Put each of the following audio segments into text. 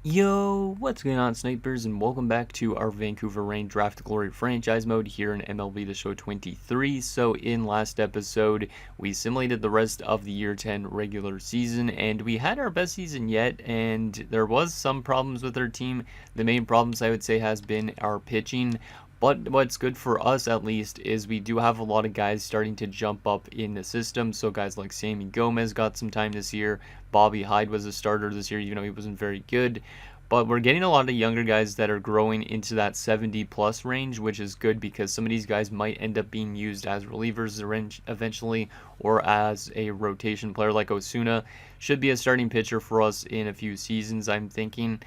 Yo, what's going on, snipers, and welcome back to our Vancouver Rain Draft Glory franchise mode here in MLB The Show 23. So in last episode, we simulated the rest of the Year 10 regular season, and we had our best season yet, and there was some problems with our team. The main problems, I would say, has been our pitching. But what's good for us, at least, is we do have a lot of guys starting to jump up in the system. So guys like Sammy Gomez got some time this year. Bobby Hyde was a starter this year, even though he wasn't very good. But we're getting a lot of younger guys that are growing into that 70 plus range, which is good because some of these guys might end up being used as relievers eventually, or as a rotation player like Osuna. Should be a starting pitcher for us in a few seasons, I'm thinking.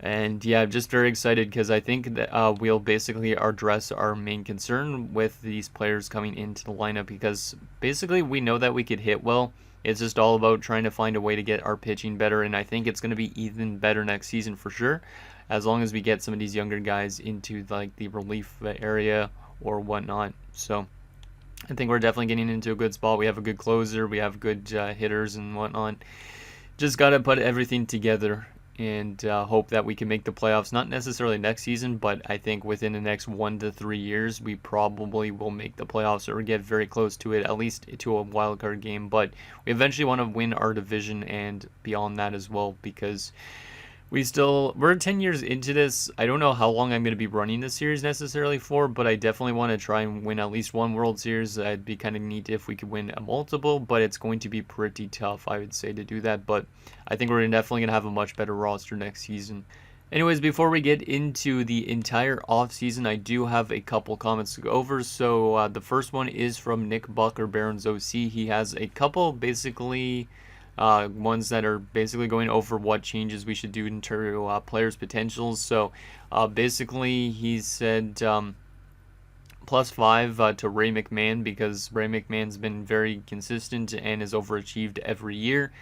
And yeah, I'm just very excited because I think that we'll basically address our main concern with these players coming into the lineup, because basically we know that we could hit well. It's just all about trying to find a way to get our pitching better, and I think it's going to be even better next season for sure, as long as we get some of these younger guys into like the relief area or whatnot. So I think we're definitely getting into a good spot. We have a good closer, we have good hitters and whatnot. Just got to put everything together and hope that we can make the playoffs. Not necessarily next season, but I think within the next 1 to 3 years, we probably will make the playoffs or get very close to it, at least to a wild card game. But we eventually want to win our division and beyond that as well, because we're 10 years into this. I don't know how long I'm going to be running this series necessarily for, but I definitely want to try and win at least one World Series. It'd be kind of neat if we could win a multiple, but it's going to be pretty tough, I would say, to do that. But I think we're definitely going to have a much better roster next season. Anyways, before we get into the entire offseason, I do have a couple comments to go over. So the first one is from Nick Buck, or Barons OC. He has a couple basically ones that are basically going over what changes we should do into players' potentials. So basically he said +5 to Ray McMahon, because Ray McMahon's been very consistent and has overachieved every year.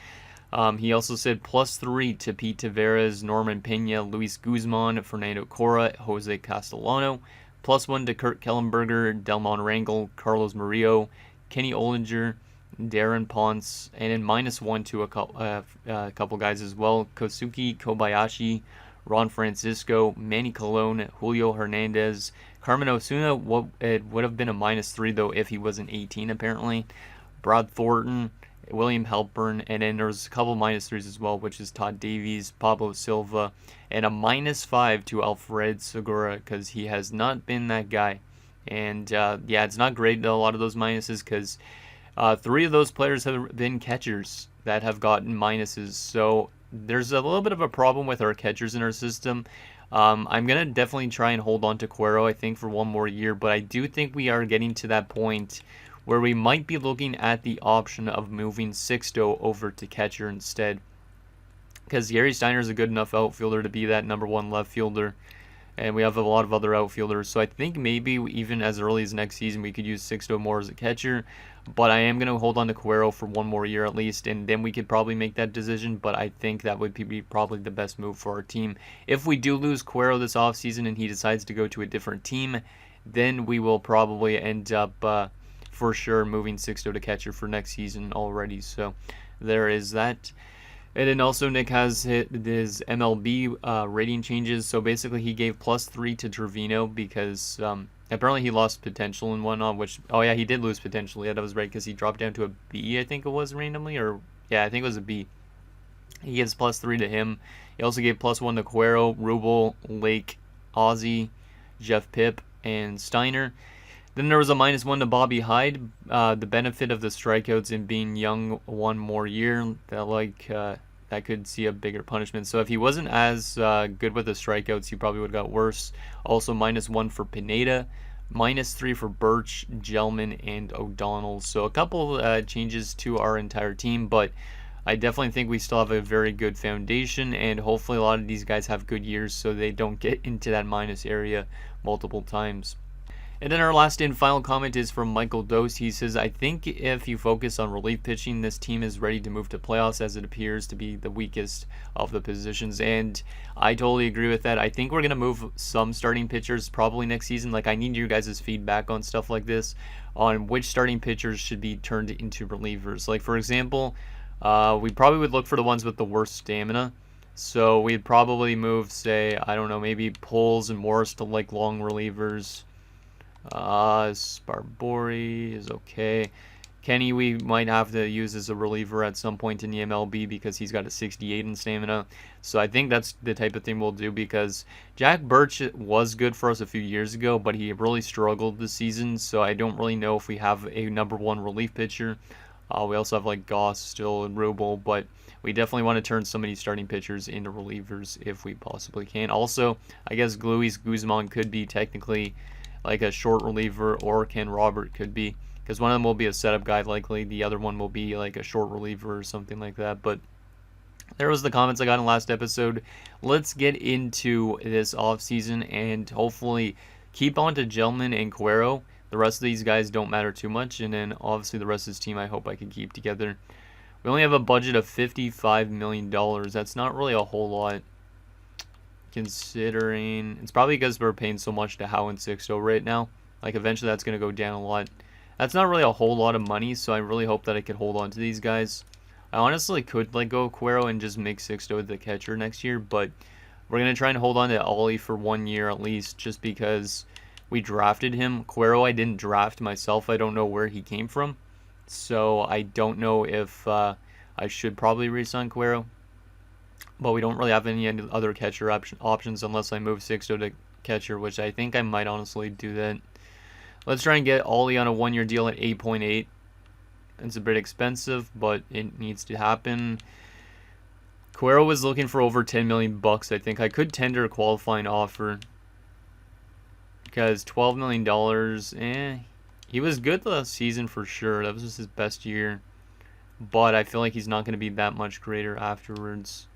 He also said +3 to Pete Tavares, Norman Pena, Luis Guzman, Fernando Cora, Jose Castellano. +1 to Kurt Kellenberger, Delmon Rangel, Carlos Murillo, Kenny Ollinger, Darren Ponce, and then -1 to a couple guys as well: Kosuke Kobayashi, Ron Francisco, Manny Colon, Julio Hernandez, Carmen Osuna. It would have been a -3 though if he wasn't 18 apparently. Brad Thornton, William Halpern, and then there's a couple -3s as well, which is Todd Davies, Pablo Silva, and a -5 to Alfred Segura, because he has not been that guy. And yeah, it's not great, a lot of those minuses, because 3 of those players have been catchers that have gotten minuses. So there's a little bit of a problem with our catchers in our system. I'm going to definitely try and hold on to Cuero, I think, for one more year. But I do think we are getting to that point where we might be looking at the option of moving Sixto over to catcher instead, because Gary Steiner is a good enough outfielder to be that #1 left fielder. And we have a lot of other outfielders. So I think maybe even as early as next season, we could use Sixto more as a catcher. But I am going to hold on to Cuero for one more year at least, and then we could probably make that decision. But I think that would be probably the best move for our team. If we do lose Cuero this offseason and he decides to go to a different team, then we will probably end up for sure moving Sixto to catcher for next season already. So there is that. And then also Nick has his MLB rating changes. So basically he gave +3 to Trevino because apparently he lost potential and whatnot, which, oh yeah, he did lose potential. Yeah, that was right, because he dropped down to a B, I think it was, randomly. Or, yeah, I think it was a B. He gives +3 to him. He also gave +1 to Cuero, Rubel, Lake, Ozzie, Jeff Pipp, and Steiner. Then there was a -1 to Bobby Hyde. The benefit of the strikeouts and being young one more year, that could see a bigger punishment. So if he wasn't as good with the strikeouts, he probably would have got worse. Also -1 for Pineda, -3 for Birch, Gelman, and O'Donnell. So a couple changes to our entire team, but I definitely think we still have a very good foundation, and hopefully a lot of these guys have good years so they don't get into that minus area multiple times. And then our last and final comment is from Michael Dose. He says, I think if you focus on relief pitching, this team is ready to move to playoffs, as it appears to be the weakest of the positions. And I totally agree with that. I think we're going to move some starting pitchers probably next season. Like, I need your guys' feedback on stuff like this, on which starting pitchers should be turned into relievers. Like, for example, we probably would look for the ones with the worst stamina. So we'd probably move, say, I don't know, maybe Poles and Morris to like long relievers. Sparbori is okay. Kenny we might have to use as a reliever at some point in the MLB because he's got a 68 in stamina. So I think that's the type of thing we'll do because Jack Birch was good for us a few years ago, but he really struggled this season. So I don't really know if we have a #1 relief pitcher. We also have like Goss still and Rubel, but we definitely want to turn some of these starting pitchers into relievers if we possibly can. Also, I guess Luis Guzman could be technically like a short reliever, or Ken Robert could be, because one of them will be a setup guy likely, the other one will be like a short reliever or something like that. But there was the comments I got in the last episode. Let's get into this offseason and hopefully keep on to Gelman and Cuero. The rest of these guys don't matter too much, and then obviously the rest of this team I hope I can keep together. We only have a budget of $55 million. That's not really a whole lot, considering it's probably because we're paying so much to Howe and Sixto right now. Like eventually that's going to go down a lot. That's not really a whole lot of money, so I really hope that I can hold on to these guys. I honestly could let go of Cuero and just make Sixto the catcher next year, but we're going to try and hold on to Ollie for 1 year at least, just because we drafted him. Cuero I didn't draft myself. I don't know where he came from, so I don't know if I should probably re-sign Cuero. But we don't really have any other catcher options unless I move Sixto to catcher, which I think I might honestly do that. Let's try and get Ollie on a 1 year deal at 8.8. It's a bit expensive, but it needs to happen. Cuero was looking for over 10 million bucks. I think I could tender a qualifying offer because $12 million, he was good last season for sure. That was his best year, but I feel like he's not going to be that much greater afterwards.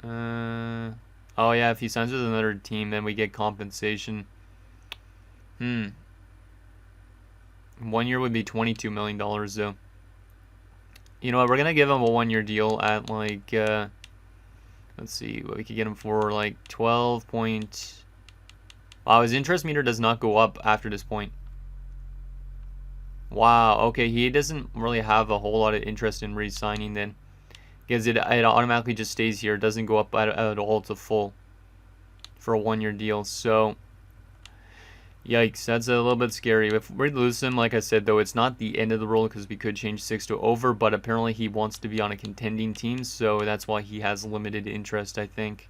Oh yeah, if he signs with another team, then we get compensation. 1 year would be $22 million though. You know what, we're gonna give him a 1 year deal at like let's see what we could get him for, like 12 point. Wow, his interest meter does not go up after this point. Wow, okay, he doesn't really have a whole lot of interest in re-signing then, because it automatically just stays here. It doesn't go up at all to full for a 1 year deal. So yikes, that's a little bit scary. If we lose him, like I said though, it's not the end of the world because we could change Sixto over, but apparently he wants to be on a contending team, so that's why he has limited interest, I think.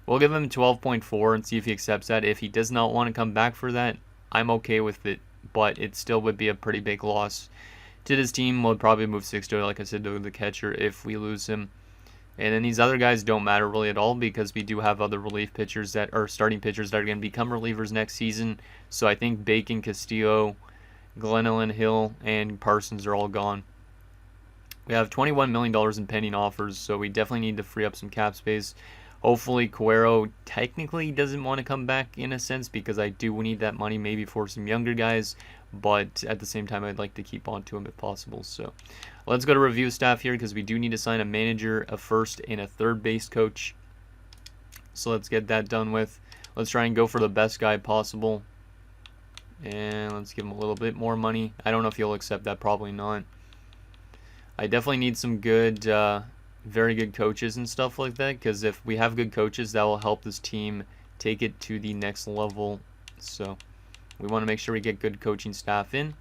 We'll give him 12.4 and see if he accepts that. If he does not want to come back for that, I'm okay with it, but it still would be a pretty big loss to this team. We'll probably move Sixto, like I said, to the catcher if we lose him. And then these other guys don't matter really at all because we do have other relief pitchers that are starting pitchers that are going to become relievers next season. So I think Bacon, Castillo, Glenelyn, Hill, and Parsons are all gone. We have $21 million in pending offers, so we definitely need to free up some cap space. Hopefully Cuero technically doesn't want to come back in a sense, because I do need that money maybe for some younger guys, but at the same time I'd like to keep on to him if possible. So let's go to review staff here, because we do need to sign a manager, a first, and a third base coach. So let's get that done with. Let's try and go for the best guy possible, and let's give him a little bit more money. I don't know if he'll accept that, probably not. I definitely need some good very good coaches and stuff like that, because if we have good coaches, that will help this team take it to the next level. So we want to make sure we get good coaching staff in,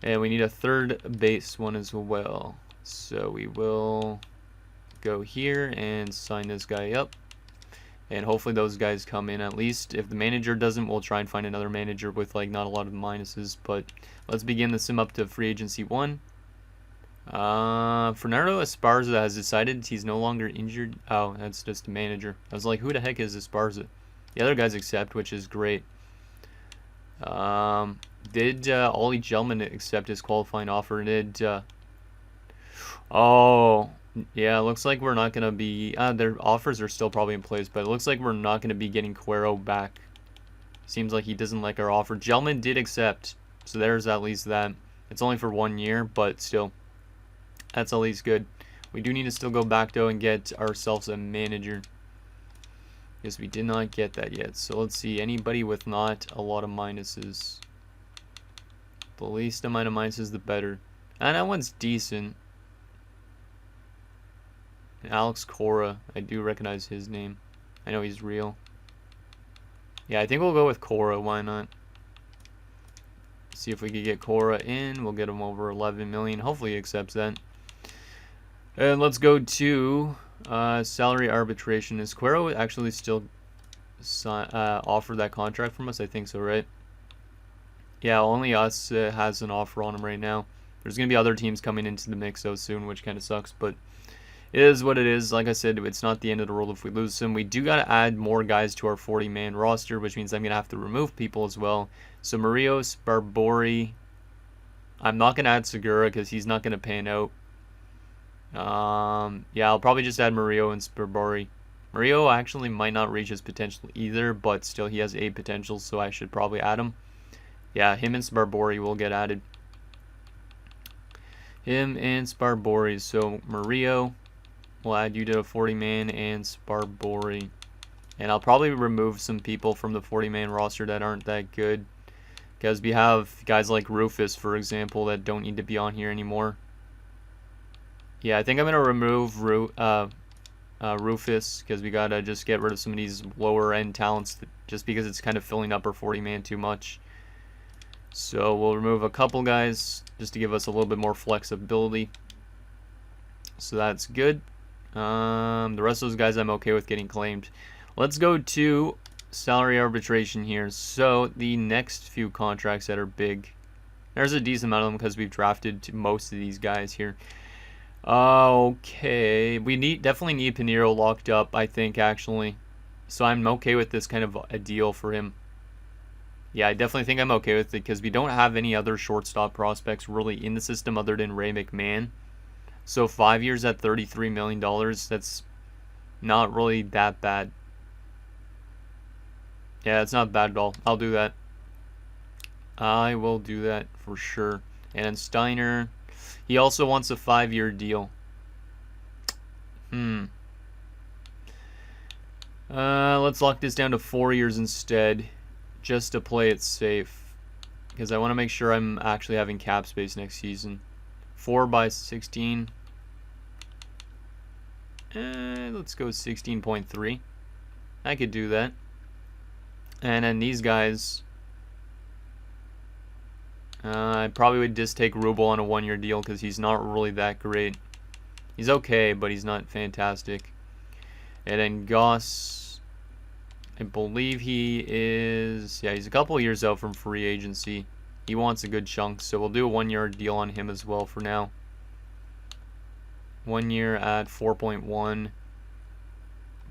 and we need a third base one as well. So we will go here and sign this guy up, and hopefully those guys come in at least. If the manager doesn't, we'll try and find another manager with like not a lot of minuses. But let's begin the sim up to free agency 1. Fernando Esparza has decided he's no longer injured. Oh, that's just the manager. I was like, who the heck is Esparza? The other guys accept, which is great. Did Ollie Gelman accept his qualifying offer? Oh, yeah, it looks like we're not going to be... their offers are still probably in place, but it looks like we're not going to be getting Cuero back. Seems like he doesn't like our offer. Gelman did accept, so there's at least that. It's only for 1 year, but still. That's at least good. We do need to still go back though and get ourselves a manager, because we did not get that yet. So let's see, anybody with not a lot of minuses. The least amount of minuses, the better. And that one's decent. Alex Cora. I do recognize his name. I know he's real. Yeah, I think we'll go with Cora. Why not? See if we can get Cora in. We'll get him over 11 million. Hopefully he accepts that. And let's go to salary arbitration. Is Cuero actually still offered that contract from us? I think so, right? Yeah, only us has an offer on him right now. There's going to be other teams coming into the mix so soon, which kind of sucks, but it is what it is. Like I said, it's not the end of the world if we lose him. We do got to add more guys to our 40-man roster, which means I'm going to have to remove people as well. So Marios, Barbori. I'm not going to add Segura because he's not going to pan out. Yeah, I'll probably just add Murillo and Barbori. Murillo actually might not reach his potential either, but still he has a potential, so I should probably add him. Yeah, him and Barbori will get added. Him and Barbori. So Murillo, we'll add you to a 40-man and Barbori. And I'll probably remove some people from the 40-man roster that aren't that good. Because we have guys like Rufus, for example, that don't need to be on here anymore. Yeah, I think I'm going to remove Rufus because we got to just get rid of some of these lower-end talents just because it's kind of filling up our 40-man too much. So we'll remove a couple guys just to give us a little bit more flexibility. So that's good. The rest of those guys I'm okay with getting claimed. Let's go to salary arbitration here. So the next few contracts that are big, there's a decent amount of them because we've drafted most of these guys here. Okay, we definitely need Pinheiro locked up, I think, actually. So I'm okay with this kind of a deal for him. Yeah, I definitely think I'm okay with it because we don't have any other shortstop prospects really in the system other than Ray McMahon. So 5 years at $33 million, that's not really that bad. Yeah, it's not bad at all. I'll do that. I will do that for sure. And then Steiner, he also wants a 5-year deal. Let's lock this down to 4 years instead, just to play it safe. Because I want to make sure I'm actually having cap space next season. 4 by 16. Let's go 16.3. I could do that. And then these guys, I probably would just take Rubel on a 1-year deal because he's not really that great. He's okay, but he's not fantastic. And then Goss, I believe he is, yeah, he's a couple years out from free agency. He wants a good chunk, so we'll do a 1-year deal on him as well for now. 1 year at 4.1.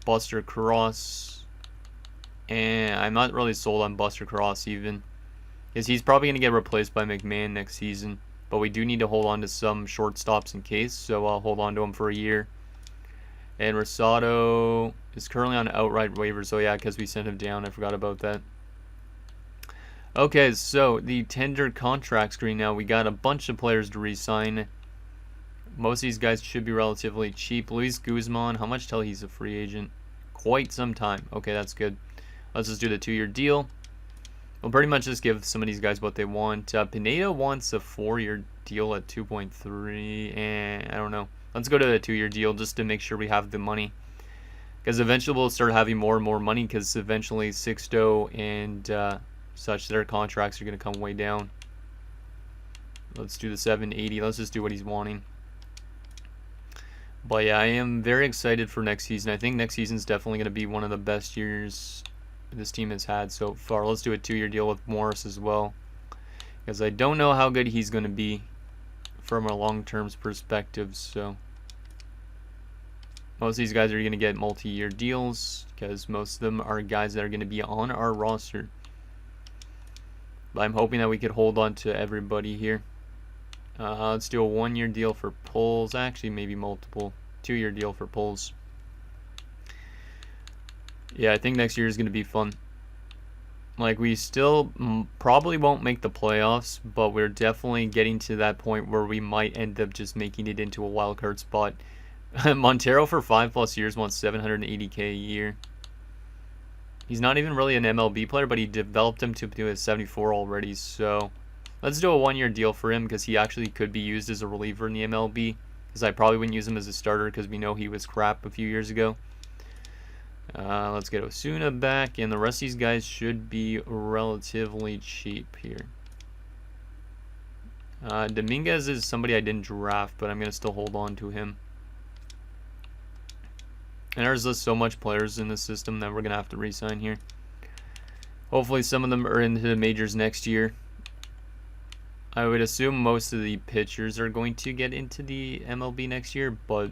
Buster Cross. And I'm not really sold on Buster Cross even, because he's probably going to get replaced by McMahon next season. But we do need to hold on to some shortstops in case, so I'll hold on to him for a year. And Rosado is currently on outright waivers, so yeah, because we sent him down, I forgot about that. Okay, so the tender contract screen now. We got a bunch of players to re-sign. Most of these guys should be relatively cheap. Luis Guzman, how much till he's a free agent? Quite some time. Okay, that's good. Let's just do the 2-year deal. We'll pretty much just give some of these guys what they want. Pineda wants a 4-year deal at 2.3. And I don't know. Let's go to the 2-year deal just to make sure we have the money. Because eventually we'll start having more and more money because eventually Sixto and such, their contracts are going to come way down. Let's do the 780. Let's just do what he's wanting. But yeah, I am very excited for next season. I think next season is definitely going to be one of the best years this team has had so far. Let's do a 2-year deal with Morris as well, because I don't know how good he's going to be from a long-term perspective. So most of these guys are going to get multi-year deals because most of them are guys that are going to be on our roster. But I'm hoping that we could hold on to everybody here. Let's do a 1-year deal for Pulls. Actually, maybe multiple. 2-year deal for Pulls. Yeah, I think next year is going to be fun. Like, we still probably won't make the playoffs, but we're definitely getting to that point where we might end up just making it into a wild card spot. Montero for 5+ years wants $780K a year. He's not even really an MLB player, but he developed him to do a 74 already, so let's do a 1-year deal for him because he actually could be used as a reliever in the MLB. Because because I probably wouldn't use him as a starter because we know he was crap a few years ago. Let's get Osuna back, and the rest of these guys should be relatively cheap here. Dominguez is somebody I didn't draft, but I'm going to still hold on to him. And there's just so much players in the system that we're going to have to re-sign here. Hopefully some of them are into the majors next year. I would assume most of the pitchers are going to get into the MLB next year, but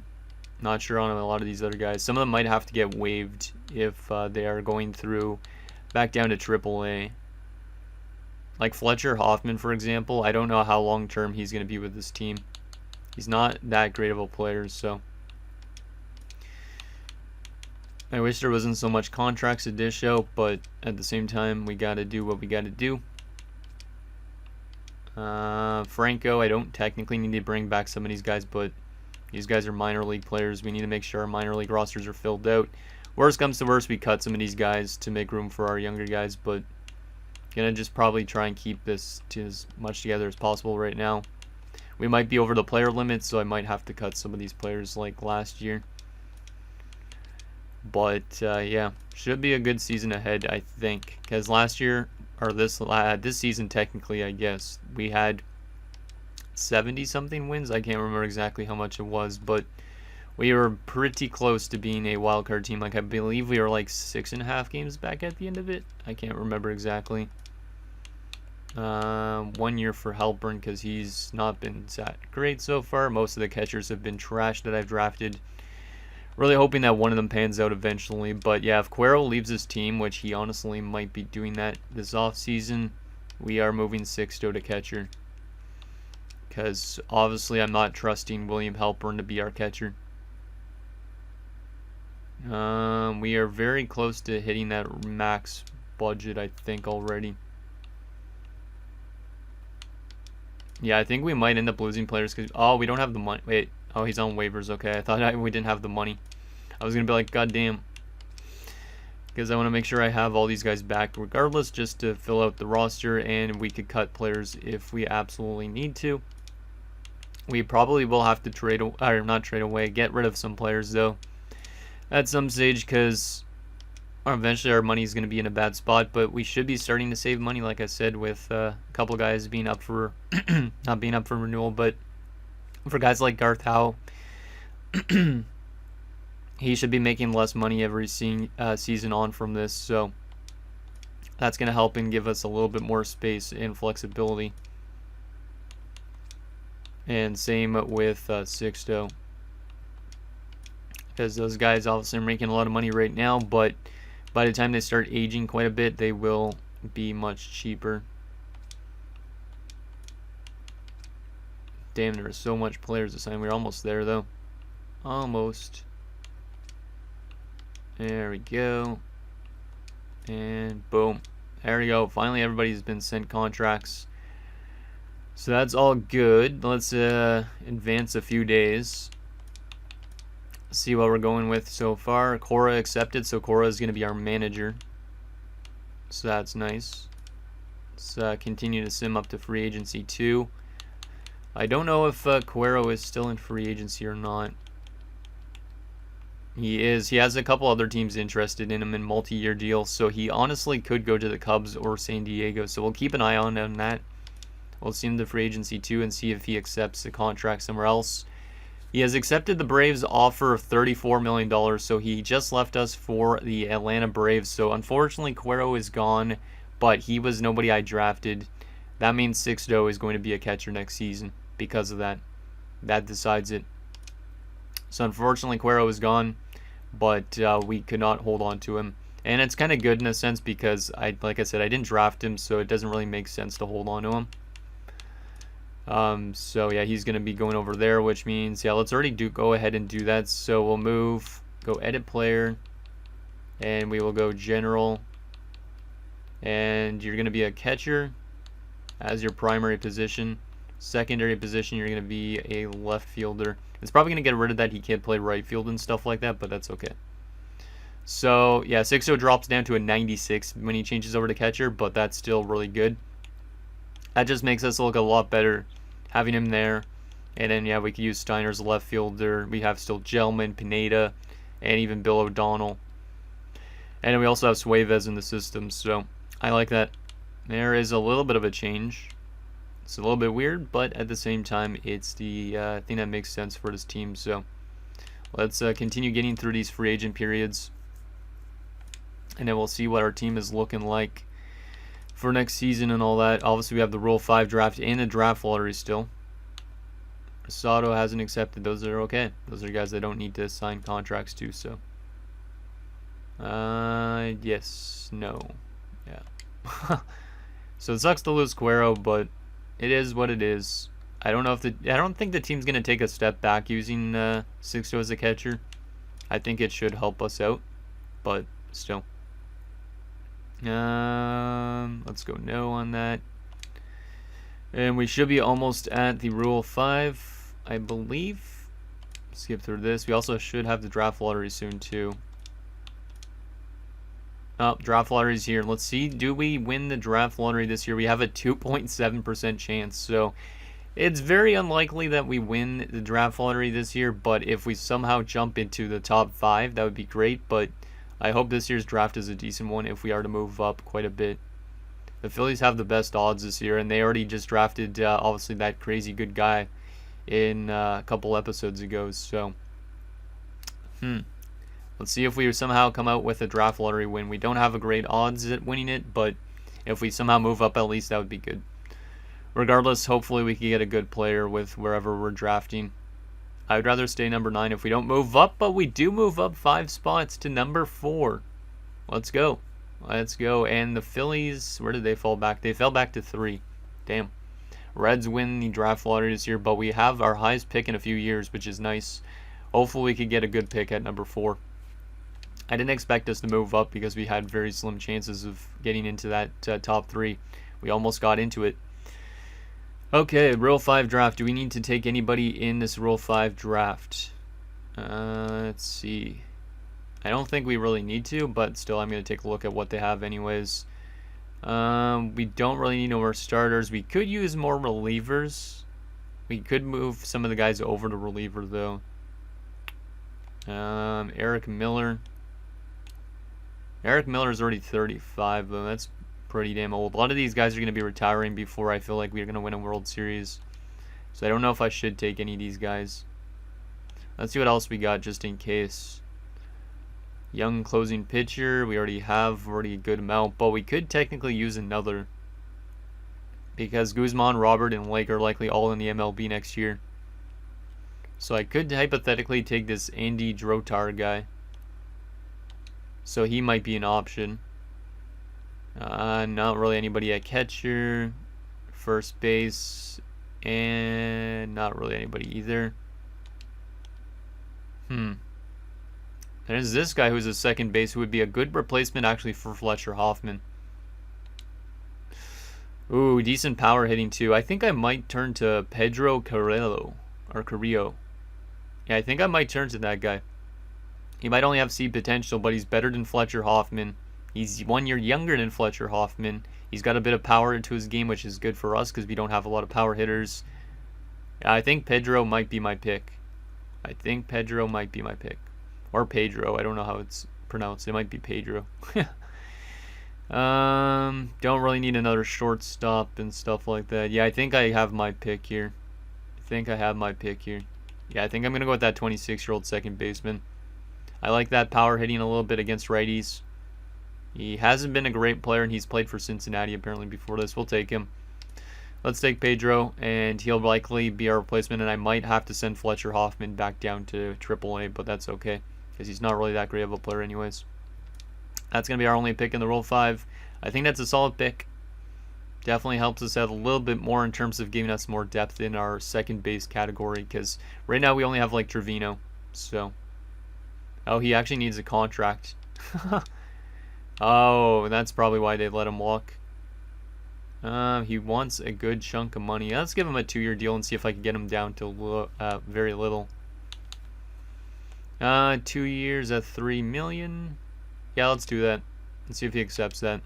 not sure on a lot of these other guys. Some of them might have to get waived if they are going through back down to AAA. Like Fletcher Hoffman, for example, I don't know how long-term he's going to be with this team. He's not that great of a player, so I wish there wasn't so much contracts to dish out, but at the same time, we got to do what we got to do. Franco, I don't technically need to bring back some of these guys, but these guys are minor league players. We need to make sure our minor league rosters are filled out. Worst comes to worst, we cut some of these guys to make room for our younger guys, but gonna just probably try and keep this to as much together as possible right now. We might be over the player limit, so I might have to cut some of these players like last year. But yeah, should be a good season ahead, I think, because last year, or this season technically, I guess, we had 70-something wins. I can't remember exactly how much it was, but we were pretty close to being a wildcard team. Like, I believe we were like 6.5 games back at the end of it. I can't remember exactly. 1 year for Halpern because he's not been that great so far. Most of the catchers have been trash that I've drafted. Really hoping that one of them pans out eventually. But yeah, if Cuero leaves his team, which he honestly might be doing that this offseason, we are moving Sixto to catcher. Because obviously I'm not trusting William Halpern to be our catcher. We are very close to hitting that max budget, I think, already. Yeah, I think we might end up losing players because, oh, we don't have the money. Wait, oh, he's on waivers. Okay, I thought we didn't have the money. I was going to be like, God damn. Because I want to make sure I have all these guys back regardless, just to fill out the roster, and we could cut players if we absolutely need to. We probably will have to trade, or not trade away, get rid of some players though at some stage, because eventually our money is going to be in a bad spot, but we should be starting to save money, like I said, with a couple guys being up for not being up for renewal. But for guys like Garth Howe, he should be making less money every season on from this, so that's going to help and give us a little bit more space and flexibility. And same with Sixto, because those guys obviously are making a lot of money right now, but by the time they start aging quite a bit, they will be much cheaper. Damn, there are so much players to sign. We're almost there, though. Almost. There we go. And boom. There we go. Finally, everybody's been sent contracts. So that's all good. Let's advance a few days. See what we're going with so far. Cora accepted, so Cora is going to be our manager. So that's nice. Let's continue to sim up to free agency 2. I don't know if Cuero is still in free agency or not. He is. He has a couple other teams interested in him in multi-year deals, so he honestly could go to the Cubs or San Diego. So we'll keep an eye on that. We'll see him to free agency 2 and see if he accepts a contract somewhere else. He has accepted the Braves' offer of $34 million, so he just left us for the Atlanta Braves. So unfortunately, Cuero is gone, but he was nobody I drafted. That means Sixto is going to be a catcher next season because of that. That decides it. So unfortunately, Cuero is gone, but we could not hold on to him. And it's kind of good in a sense because, like I said, I didn't draft him, so it doesn't really make sense to hold on to him. So yeah, he's going to be going over there, which means, yeah, let's already go ahead and do that. So we'll go edit player, and we will go general, and you're going to be a catcher as your primary position. Secondary position, you're going to be a left fielder. It's probably going to get rid of that he can't play right field and stuff like that, but that's okay. So yeah, Sixto drops down to a 96 when he changes over to catcher, but that's still really good. That just makes us look a lot better having him there. And then, yeah, we could use Steiner as a left fielder. We have still Gelman, Pineda, and even Bill O'Donnell. And then we also have Suarez in the system, so I like that. There is a little bit of a change. It's a little bit weird, but at the same time, it's the thing that makes sense for this team. So let's continue getting through these free agent periods, and then we'll see what our team is looking like for next season and all that. Obviously, we have the Rule 5 draft and the draft lottery still. Rosado hasn't accepted. Those are okay. Those are guys that don't need to sign contracts to, so. Yes. No. Yeah. So it sucks to lose Cuero, but it is what it is. I don't think the team's going to take a step back using Sixto as a catcher. I think it should help us out, but still. Let's go no on that. And we should be almost at the Rule 5, I believe. Skip through this. We also should have the draft lottery soon, too. Oh, draft lottery's here. Let's see. Do we win the draft lottery this year? We have a 2.7% chance, so it's very unlikely that we win the draft lottery this year, but if we somehow jump into the top 5, that would be great, but I hope this year's draft is a decent one if we are to move up quite a bit. The Phillies have the best odds this year, and they already just drafted, obviously, that crazy good guy in a couple episodes ago, so let's see if we somehow come out with a draft lottery win. We don't have a great odds at winning it, but if we somehow move up at least, that would be good. Regardless, hopefully we can get a good player with wherever we're drafting. I would rather stay number 9 if we don't move up, but we do move up 5 spots to number 4. Let's go. Let's go. And the Phillies, where did they fall back? They fell back to 3. Damn. Reds win the draft lottery this year, but we have our highest pick in a few years, which is nice. Hopefully we could get a good pick at number 4. I didn't expect us to move up because we had very slim chances of getting into that top 3. We almost got into it. Okay, Rule 5 draft. Do we need to take anybody in this Rule 5 draft? Let's see. I don't think we really need to, but still I'm going to take a look at what they have anyways. We don't really need no more starters. We could use more relievers. We could move some of the guys over to reliever, though. Eric Miller. Eric Miller is already 35, though. That's pretty damn old. A lot of these guys are going to be retiring before I feel like we're going to win a World Series. So I don't know if I should take any of these guys. Let's see what else we got just in case. Young closing pitcher. We already have a good amount, but we could technically use another. Because Guzman, Robert, and Lake are likely all in the MLB next year. So I could hypothetically take this Andy Drotar guy. So he might be an option. Not really anybody at catcher, first base, and not really anybody either. There's this guy who's a second base who would be a good replacement actually for Fletcher Hoffman. Ooh, decent power hitting too. I think I might turn to Pedro Carrillo, or Carrillo. Yeah, I think I might turn to that guy. He might only have C potential, but he's better than Fletcher Hoffman. He's 1 year younger than Fletcher Hoffman. He's got a bit of power into his game, which is good for us because we don't have a lot of power hitters. I think Pedro might be my pick. Or Pedro. I don't know how it's pronounced. It might be Pedro. Don't really need another shortstop and stuff like that. Yeah, I think I have my pick here. Yeah, I think I'm going to go with that 26-year-old second baseman. I like that power hitting a little bit against righties. He hasn't been a great player, and he's played for Cincinnati apparently before this. We'll take him. Let's take Pedro, and he'll likely be our replacement, and I might have to send Fletcher Hoffman back down to AAA, but that's okay, because he's not really that great of a player anyways. That's going to be our only pick in the Rule 5. I think that's a solid pick. Definitely helps us out a little bit more in terms of giving us more depth in our second base category, because right now we only have like Trevino. So, oh, he actually needs a contract. Oh, that's probably why they let him walk. He wants a good chunk of money. Let's give him a 2-year deal and see if I can get him down to very little. 2 years at $3 million. Yeah, let's do that. Let's see if he accepts that.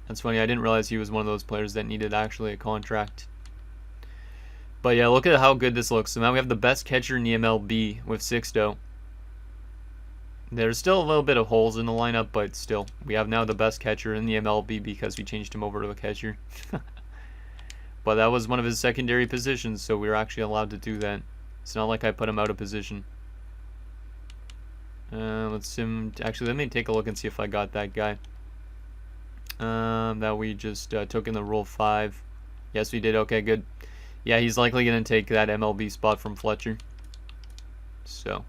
That's funny. I didn't realize he was one of those players that needed actually a contract. But yeah, look at how good this looks. So now we have the best catcher in the MLB with Sixto. There's still a little bit of holes in the lineup, but still, we have now the best catcher in the MLB because we changed him over to a catcher. But that was one of his secondary positions, so we were actually allowed to do that. It's not like I put him out of position. Actually, let me take a look and see if I got that guy. That we just took in the Rule 5. Yes, we did. Okay, good. Yeah, he's likely going to take that MLB spot from Fletcher. So.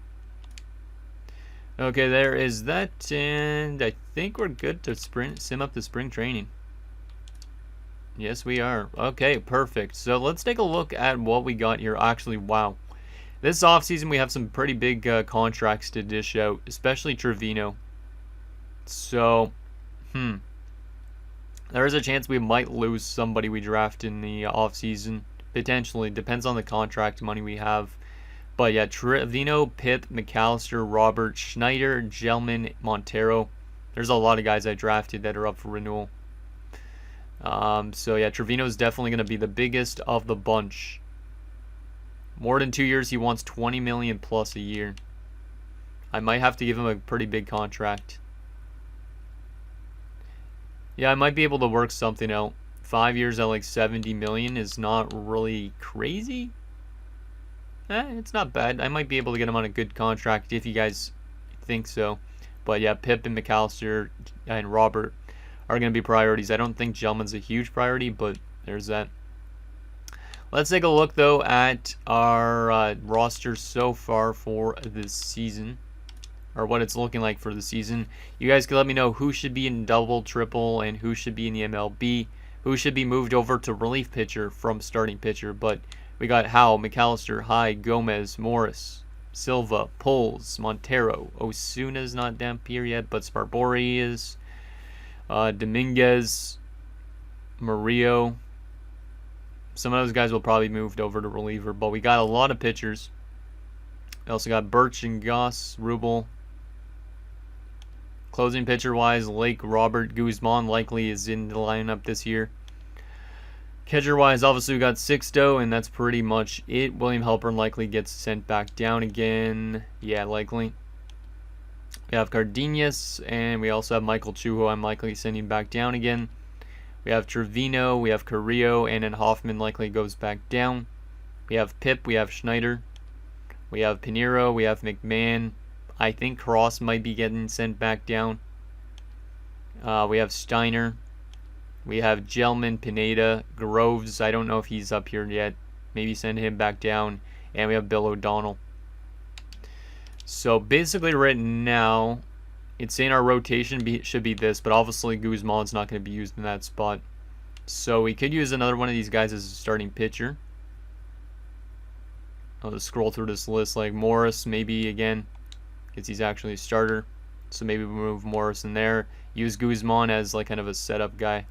Okay, there is that, and I think we're good to sim up the spring training. Yes, we are. Okay, perfect. So let's take a look at what we got here. Actually, wow. This offseason, we have some pretty big contracts to dish out, especially Trevino. So, there is a chance we might lose somebody we draft in the offseason. Potentially. Depends on the contract money we have. But yeah, Trevino, Pip, McAllister, Robert, Schneider, Gelman, Montero. There's a lot of guys I drafted that are up for renewal. So yeah, Trevino's definitely going to be the biggest of the bunch. More than 2 years, he wants $20 million plus a year. I might have to give him a pretty big contract. Yeah, I might be able to work something out. 5 years at like $70 million is not really crazy. It's not bad. I might be able to get him on a good contract if you guys think so. But yeah, Pip and McAllister and Robert are going to be priorities. I don't think Gelman's a huge priority, but there's that. Let's take a look, though, at our roster so far for this season, or what it's looking like for the season. You guys can let me know who should be in double, triple, and who should be in the MLB, who should be moved over to relief pitcher from starting pitcher. But we got Howe, McAllister, Hyde, Gomez, Morris, Silva, Poles, Montero. Osuna's not Dampier yet, but Sparbori is. Dominguez, Murillo. Some of those guys will probably moved over to reliever, but we got a lot of pitchers. We also got Birch and Goss, Rubel. Closing pitcher-wise, Lake, Robert, Guzman likely is in the lineup this year. Catcher-wise, obviously we got Sixto, and that's pretty much it. William Halpern likely gets sent back down again. Yeah, likely. We have Cardenas, and we also have Michael Chu, who I'm likely sending back down again. We have Trevino, we have Carrillo, and then Hoffman likely goes back down. We have Pip, we have Schneider. We have Pinheiro, we have McMahon. I think Cross might be getting sent back down. We have Steiner. We have Gelman, Pineda, Groves. I don't know if he's up here yet. Maybe send him back down. And we have Bill O'Donnell. So basically right now, it's saying our rotation should be this, but obviously Guzman's not going to be used in that spot. So we could use another one of these guys as a starting pitcher. I'll just scroll through this list, like Morris maybe again, because he's actually a starter. So maybe we move Morris in there. Use Guzman as like kind of a setup guy,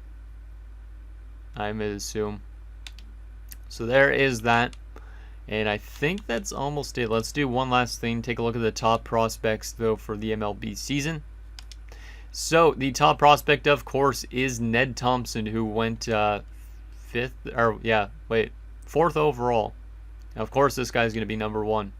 I would assume. So there is that. And I think that's almost it. Let's do one last thing. Take a look at the top prospects, though, for the MLB season. So the top prospect, of course, is Ned Thompson, who went fourth overall. Now, of course, this guy's going to be number 1.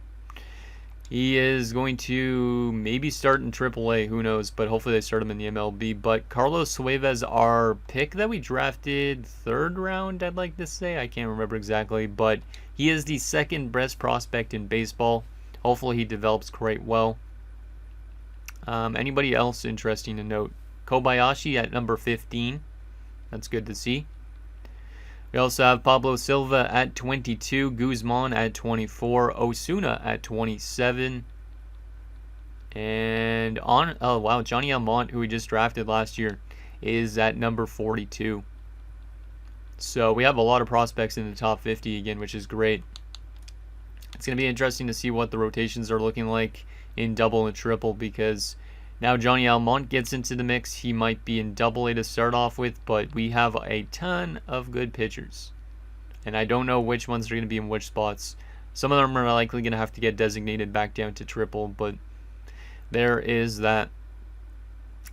He is going to maybe start in AAA, who knows, but hopefully they start him in the MLB. But Carlos Suevas, our pick that we drafted 3rd round, I'd like to say. I can't remember exactly, but he is the 2nd best prospect in baseball. Hopefully he develops quite well. Anybody else interesting to note? Kobayashi at number 15. That's good to see. We also have Pablo Silva at 22, Guzman at 24, Osuna at 27, and Johnny Almont, who we just drafted last year, is at number 42. So we have a lot of prospects in the top 50 again, which is great. It's going to be interesting to see what the rotations are looking like in double and triple, because now Johnny Almont gets into the mix. He might be in double A to start off with, but we have a ton of good pitchers. And I don't know which ones are going to be in which spots. Some of them are likely going to have to get designated back down to triple, but there is that.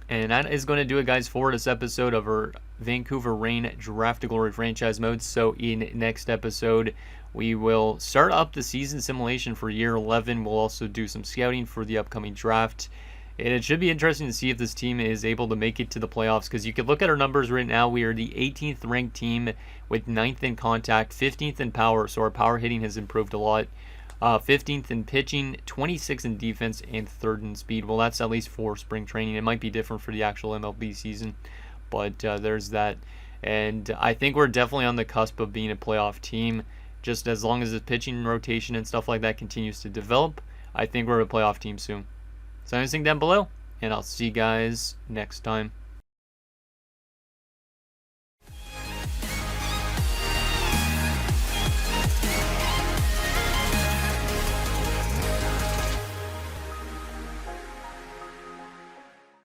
And that is going to do it, guys, for this episode of our Vancouver Reign Draft to Glory franchise mode. So in next episode, we will start up the season simulation for year 11. We'll also do some scouting for the upcoming draft. And it should be interesting to see if this team is able to make it to the playoffs, because you could look at our numbers right now. We are the 18th ranked team with 9th in contact, 15th in power, so our power hitting has improved a lot. 15th in pitching, 26th in defense, and 3rd in speed. Well, that's at least for spring training. It might be different for the actual MLB season, but there's that. And I think we're definitely on the cusp of being a playoff team. Just as long as the pitching rotation and stuff like that continues to develop, I think we're a playoff team soon. So anything down below, and I'll see you guys next time.